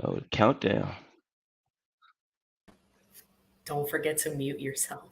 Oh, countdown. Don't forget to mute yourself.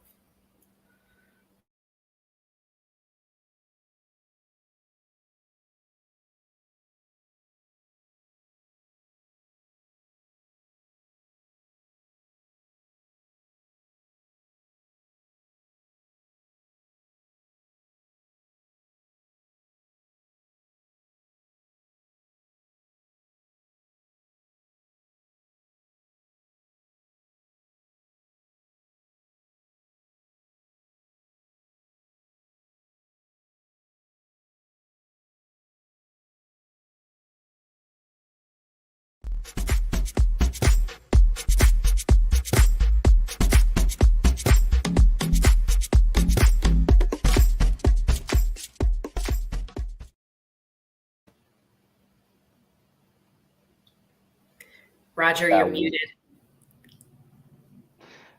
Roger, you're muted.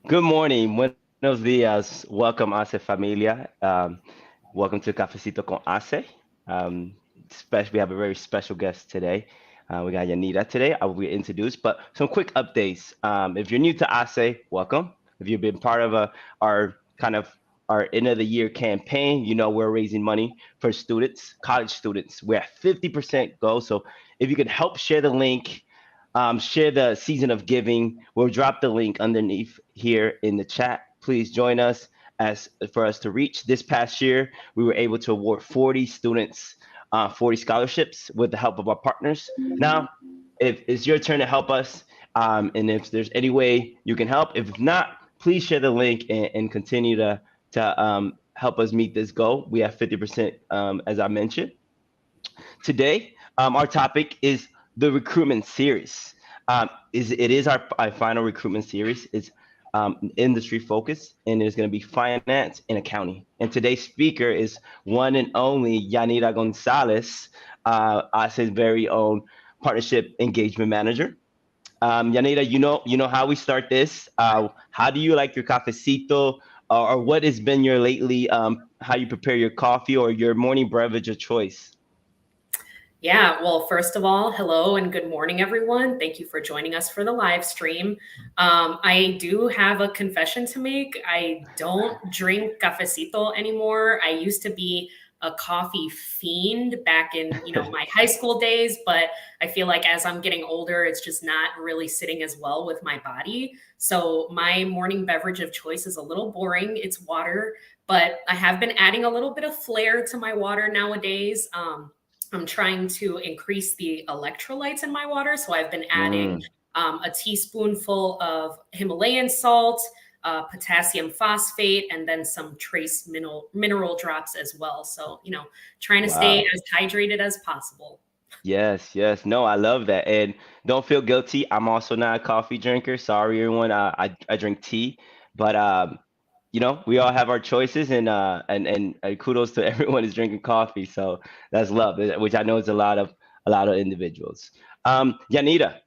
Good morning. Buenos días. Welcome, Ace familia. Welcome to Cafecito con Ace. We have a very special guest today. We got Yanira today. I will be introduced, but some quick updates. If you're new to Ace, welcome. If you've been part of our kind of our end of the year campaign, you know we're raising money for students, college students. We're at 50% goal. So if you could help share the link, share the season of giving. We'll drop the link underneath here in the chat. Please join us as for us to reach. This past year, we were able to award 40 students 40 scholarships with the help of our partners. Now, if it's your turn to help us, and if there's any way you can help, if not, please share the link and continue to help us meet this goal. We have 50%, as I mentioned. Today, our topic is the recruitment series. It is our final recruitment series. It's industry focused, and there's going to be finance and accounting. And today's speaker is one and only Yanira Gonzalez, ASE's very own partnership engagement manager. Yanira, you know how we start this. How do you like your cafecito, or what has been your lately how you prepare your coffee or your morning beverage of choice? Yeah, well, first of all, hello and good morning, everyone. Thank you for joining us for the live stream. I do have a confession to make. I don't drink cafecito anymore. I used to be a coffee fiend back in, my high school days, but I feel like as I'm getting older, it's just not really sitting as well with my body. So my morning beverage of choice is a little boring. It's water, but I have been adding a little bit of flair to my water nowadays. I'm trying to increase the electrolytes in my water. So I've been adding a teaspoonful of Himalayan salt, potassium phosphate, and then some trace mineral drops as well. So, trying to stay Wow. as hydrated as possible. Yes, yes. No, I love that. And don't feel guilty. I'm also not a coffee drinker. Sorry, everyone. I drink tea, but we all have our choices, and kudos to everyone who's drinking coffee. So that's love, which I know is a lot of individuals. Yanira,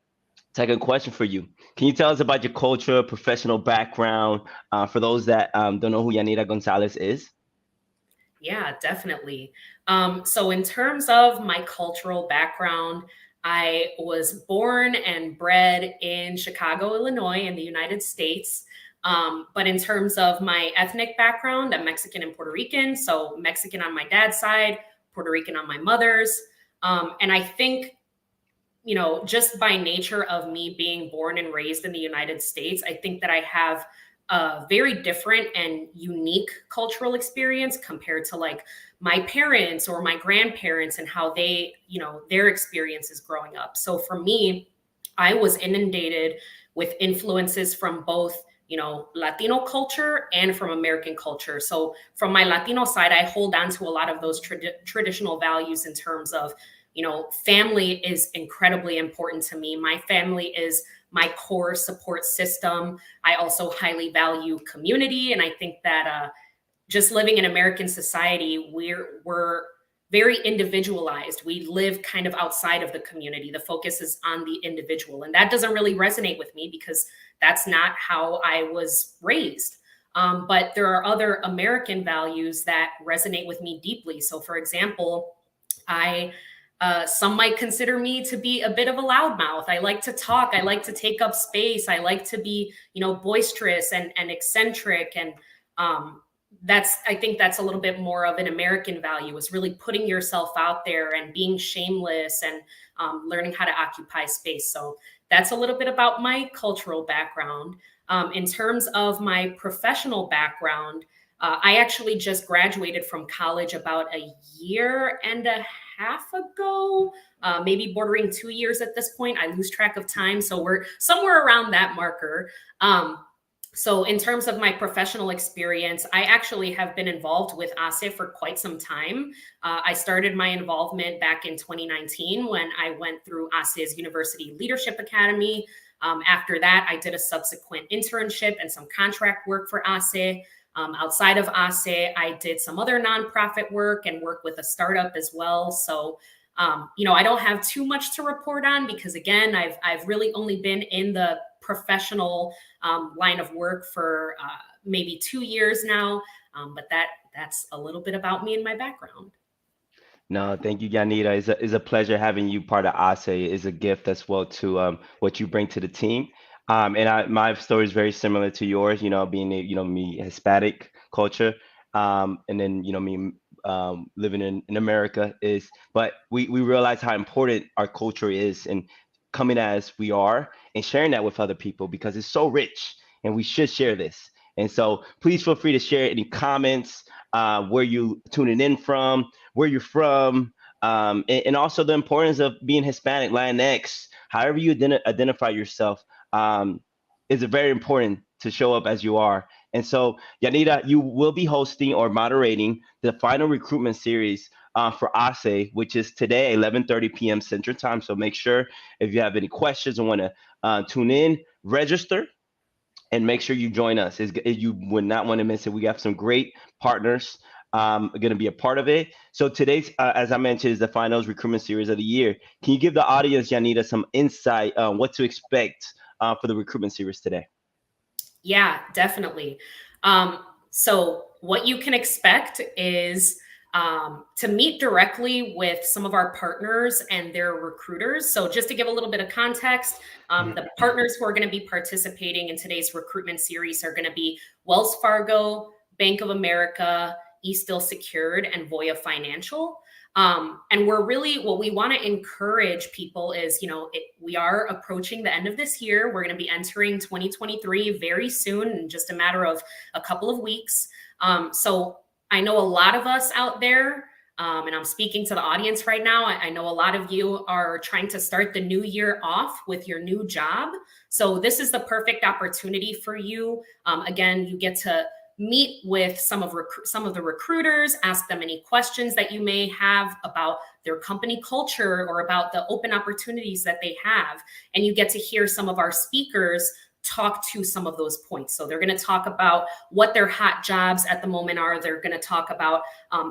second question for you. Can you tell us about your culture, professional background, for those that don't know who Yanira Gonzalez is? Yeah, definitely. So in terms of my cultural background, I was born and bred in Chicago, Illinois, in the United States. But in terms of my ethnic background, I'm Mexican and Puerto Rican. So Mexican on my dad's side, Puerto Rican on my mother's. And I think, just by nature of me being born and raised in the United States, I think that I have a very different and unique cultural experience compared to like my parents or my grandparents and how they, their experiences growing up. So for me, I was inundated with influences from both, Latino culture and from American culture. So from my Latino side, I hold on to a lot of those traditional values in terms of, family is incredibly important to me. My family is my core support system. I also highly value community. And I think that just living in American society, we're very individualized. We live kind of outside of the community. The focus is on the individual. And that doesn't really resonate with me because that's not how I was raised. But there are other American values that resonate with me deeply. So for example, I Some might consider me to be a bit of a loudmouth. I like to talk. I like to take up space. I like to be, boisterous and eccentric. And I think that's a little bit more of an American value, is really putting yourself out there and being shameless and learning how to occupy space. So that's a little bit about my cultural background. In terms of my professional background, I actually just graduated from college about a year and a half ago, maybe bordering 2 years at this point. I lose track of time. So we're somewhere around that marker. So in terms of my professional experience, I actually have been involved with HACE for quite some time. I started my involvement back in 2019 when I went through HACE's University Leadership Academy. After that, I did a subsequent internship and some contract work for HACE. Outside of HACE, I did some other nonprofit work and work with a startup as well. So, I don't have too much to report on because, again, I've really only been in the professional line of work for maybe 2 years now. But that's a little bit about me and my background. No, thank you, Yanira. It's a pleasure having you part of ASE. It's a gift as well to what you bring to the team. My story is very similar to yours, being, me Hispanic culture. And then, me living in America but we realize how important our culture is and coming as we are and sharing that with other people because it's so rich and we should share this. And so please feel free to share any comments, where you tuning in from, where you're from, and also the importance of being Hispanic, Latinx, however you identify yourself, is very important to show up as you are. And so, Yanira, you will be hosting or moderating the final recruitment series for ASE, which is today, 11:30 p.m. Central Time. So make sure if you have any questions and want to tune in, register and make sure you join us. You would not want to miss it. We have some great partners going to be a part of it. So today's, as I mentioned, is the finals recruitment series of the year. Can you give the audience, Yanira, some insight on what to expect for the recruitment series today? Yeah, definitely. So what you can expect is to meet directly with some of our partners and their recruiters. So just to give a little bit of context, the partners who are going to be participating in today's recruitment series are going to be Wells Fargo, Bank of America, Eastdil Secured, and Voya Financial. And what we want to encourage people is, we are approaching the end of this year. We're going to be entering 2023 very soon, in just a matter of a couple of weeks. So I know a lot of us out there, and I'm speaking to the audience right now. I know a lot of you are trying to start the new year off with your new job. So this is the perfect opportunity for you. Again, you get to meet with some of the recruiters, ask them any questions that you may have about their company culture or about the open opportunities that they have. And you get to hear some of our speakers talk to some of those points. So they're going to talk about what their hot jobs at the moment are. They're going to talk about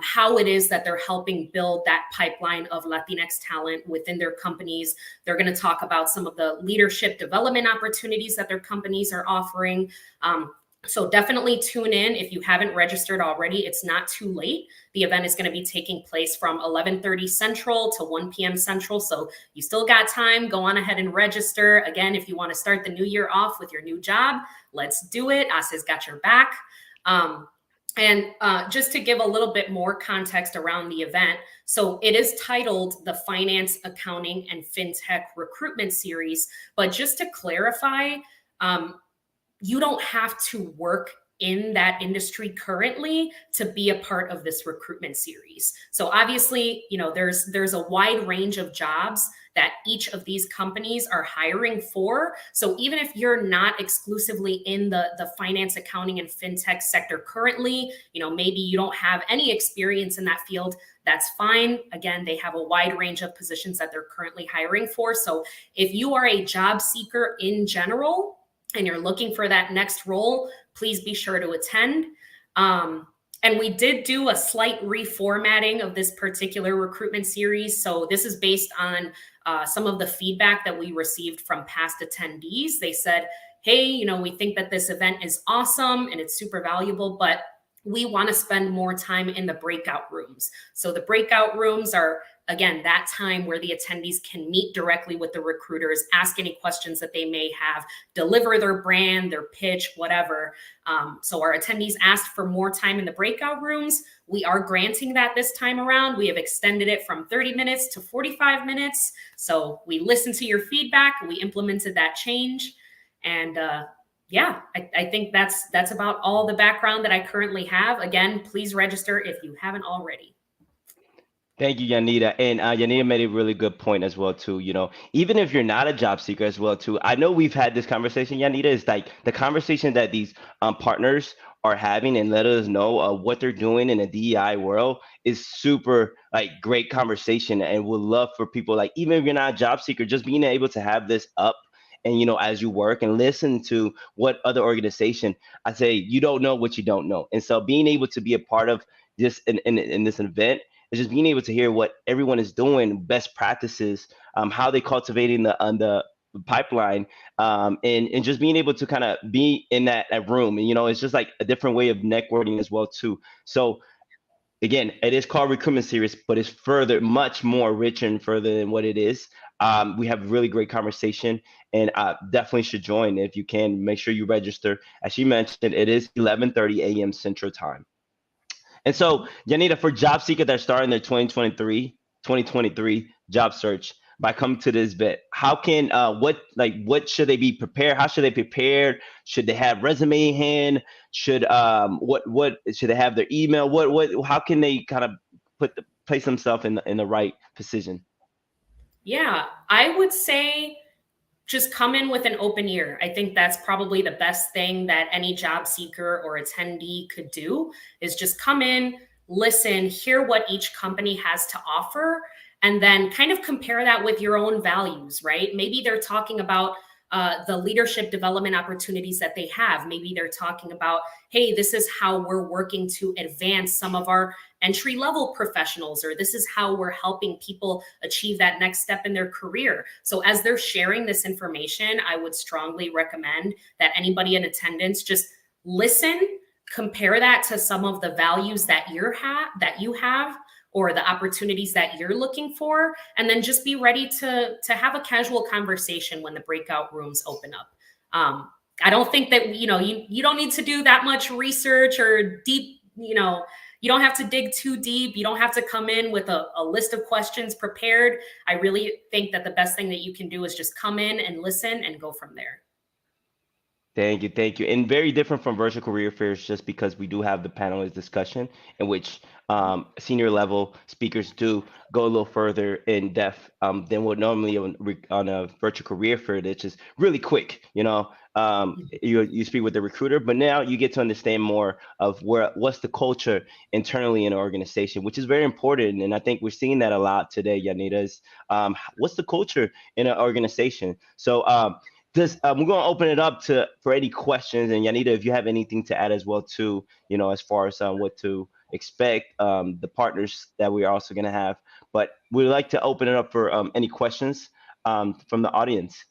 how it is that they're helping build that pipeline of Latinx talent within their companies. They're going to talk about some of the leadership development opportunities that their companies are offering. So definitely tune in. If you haven't registered already, it's not too late. The event is going to be taking place from 11:30 Central to 1 p.m. Central. So you still got time. Go on ahead and register. Again, if you want to start the new year off with your new job, let's do it. ASE's got your back. And just to give a little bit more context around the event, so it is titled the Finance, Accounting, and FinTech Recruitment Series. But just to clarify, you don't have to work in that industry currently to be a part of this recruitment series. So obviously, there's a wide range of jobs that each of these companies are hiring for. So even if you're not exclusively in the finance, accounting, and fintech sector currently, maybe you don't have any experience in that field, that's fine. Again, they have a wide range of positions that they're currently hiring for. So if you are a job seeker in general, and you're looking for that next role, please be sure to attend. And we did do a slight reformatting of this particular recruitment series. So this is based on some of the feedback that we received from past attendees. They said, hey, we think that this event is awesome and it's super valuable, but we want to spend more time in the breakout rooms. So the breakout rooms are, again, that time where the attendees can meet directly with the recruiters, ask any questions that they may have, deliver their brand, their pitch, whatever. So our attendees asked for more time in the breakout rooms. We are granting that this time around. We have extended it from 30 minutes to 45 minutes. So we listened to your feedback. We implemented that change. And yeah, I think that's about all the background that I currently have. Again, please register if you haven't already. Thank you, Yanira. And Yanira made a really good point as well too. Even if you're not a job seeker as well too, I know we've had this conversation, Yanira. Is like the conversation that these partners are having and let us know what they're doing in the DEI world is super like great conversation, and would love for people like even if you're not a job seeker, just being able to have this up. And as you work and listen to what other organization, I say you don't know what you don't know, and so being able to be a part of this in this event, it's just being able to hear what everyone is doing, best practices, how they cultivating the pipeline, and just being able to kind of be in that room. And it's just like a different way of networking as well too. So again, it is called Recruitment Series, but it's further, much more richer and further than what it is. We have really great conversation, and definitely should join if you can. Make sure you register. As she mentioned, it is 11:30 a.m. Central Time. And so, Janita, for job seeker that are starting their 2023 job search by coming to this bit, how can what should they be prepared? How should they prepare? Should they have resume in hand? Should what should they have their email? What how can they kind of place themselves in the right position? Yeah, I would say just come in with an open ear. I think that's probably the best thing that any job seeker or attendee could do is just come in, listen, hear what each company has to offer, and then kind of compare that with your own values, right? Maybe they're talking about the leadership development opportunities that they have. Maybe they're talking about, hey, this is how we're working to advance some of our entry level professionals, or this is how we're helping people achieve that next step in their career. So as they're sharing this information, I would strongly recommend that anybody in attendance just listen, compare that to some of the values that you have, or the opportunities that you're looking for, and then just be ready to have a casual conversation when the breakout rooms open up. I don't think that you don't need to do that much research or deep, you don't have to dig too deep. You don't have to come in with a list of questions prepared. I really think that the best thing that you can do is just come in and listen and go from there. Thank you, thank you. And very different from virtual career fairs, just because we do have the panelist discussion in which senior level speakers do go a little further in depth than what normally on a virtual career fair. That's just really quick. You speak with the recruiter, but now you get to understand more of what's the culture internally in an organization, which is very important. And I think we're seeing that a lot today, Yanita, is what's the culture in an organization. So we're going to open it up for any questions, and Yanita, if you have anything to add as well too, as far as what to expect, the partners that we're also going to have. But we'd like to open it up for any questions from the audience.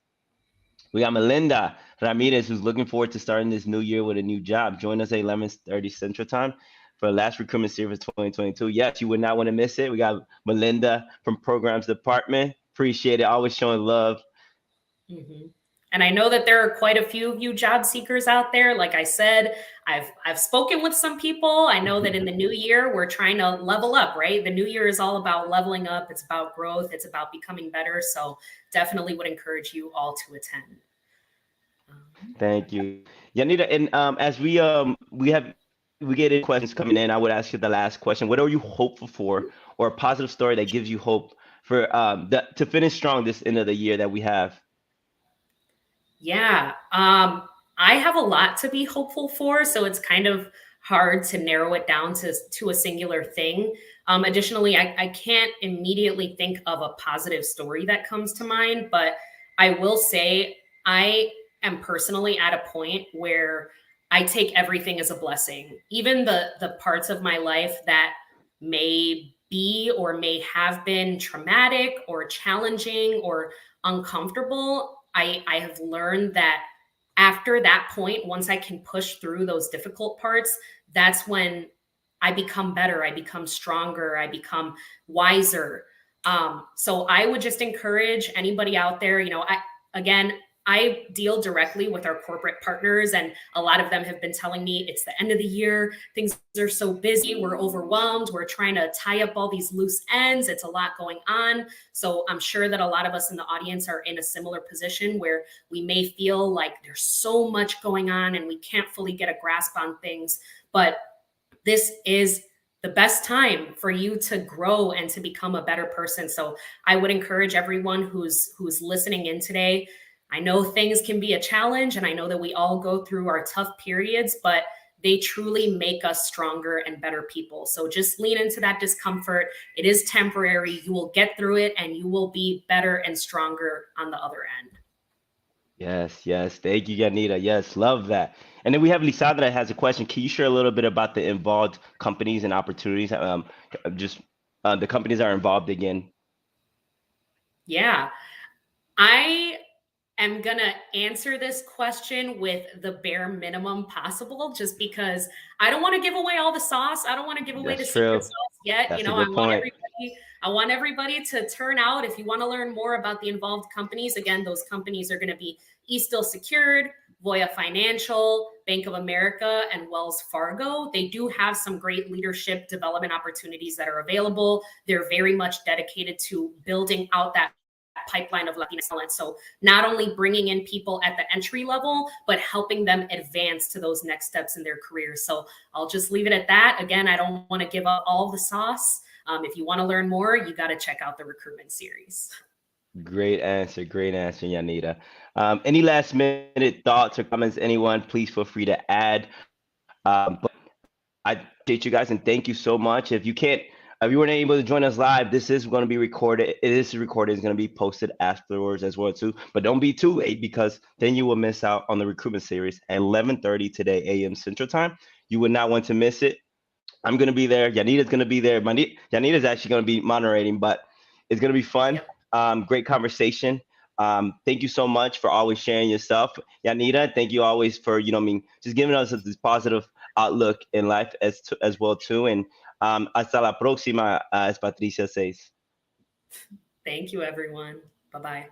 We got Melinda Ramirez, who's looking forward to starting this new year with a new job. Join us at 11:30 Central Time for the last recruitment series 2022. Yes, you would not want to miss it. We got Melinda from Programs Department. Appreciate it. Always showing love. Mm-hmm. And I know that there are quite a few of you job seekers out there. Like I said, I've spoken with some people. I know that in the new year, we're trying to level up, right? The new year is all about leveling up. It's about growth. It's about becoming better. So definitely would encourage you all to attend. Thank you, Yanita. And as we get in questions coming in, I would ask you the last question. What are you hopeful for, or a positive story that gives you hope for to finish strong this end of the year that we have? Yeah, I have a lot to be hopeful for, so it's kind of hard to narrow it down to a singular thing. Additionally, I can't immediately think of a positive story that comes to mind, but I will say I am personally at a point where I take everything as a blessing, even the parts of my life that may be or may have been traumatic or challenging or uncomfortable. I have learned that after that point, once I can push through those difficult parts, that's when I become better, I become stronger, I become wiser. So I would just encourage anybody out there, again, I deal directly with our corporate partners, and a lot of them have been telling me it's the end of the year. Things are so busy. We're overwhelmed. We're trying to tie up all these loose ends. It's a lot going on. So I'm sure that a lot of us in the audience are in a similar position where we may feel like there's so much going on and we can't fully get a grasp on things. But this is the best time for you to grow and to become a better person. So I would encourage everyone who's listening in today. I know things can be a challenge, and I know that we all go through our tough periods, but they truly make us stronger and better people. So just lean into that discomfort. It is temporary. You will get through it, and you will be better and stronger on the other end. Yes, yes. Thank you, Yanira. Yes, love that. And then we have Lisandra that has a question. Can you share a little bit about the involved companies and opportunities? Just the companies that are involved again. Yeah. I am going to answer this question with the bare minimum possible, just because I don't want to give away all the sauce. I don't want to give away the That's secret true. sauce yet. That's a good point. I want everybody to turn out. If you want to learn more about the involved companies, again, those companies are going to be Eastil Secured, Voya Financial, Bank of America, and Wells Fargo. They do have some great leadership development opportunities that are available. They're very much dedicated to building out that pipeline of Latina talent. So not only bringing in people at the entry level, but helping them advance to those next steps in their careers. So I'll just leave it at that. Again, I don't want to give up all the sauce. If you want to learn more, you got to check out the Recruitment Series. Great answer, Yanira. Any last minute thoughts or comments, anyone? Please feel free to add. But I appreciate you guys and thank you so much. If you weren't able to join us live, this is going to be recorded. It is recorded. It's going to be posted afterwards as well too. But don't be too late, because then you will miss out on the Recruitment Series at 11:30 today a.m. Central Time. You would not want to miss it. I'm going to be there. Yanira's going to be there. Yanira's actually going to be moderating, but it's going to be fun. Yep. Great conversation. Thank you so much for always sharing yourself. Yanira, thank you always for, just giving us this positive outlook in life as well too. And hasta la próxima, as Patricia says. Thank you, everyone. Bye-bye.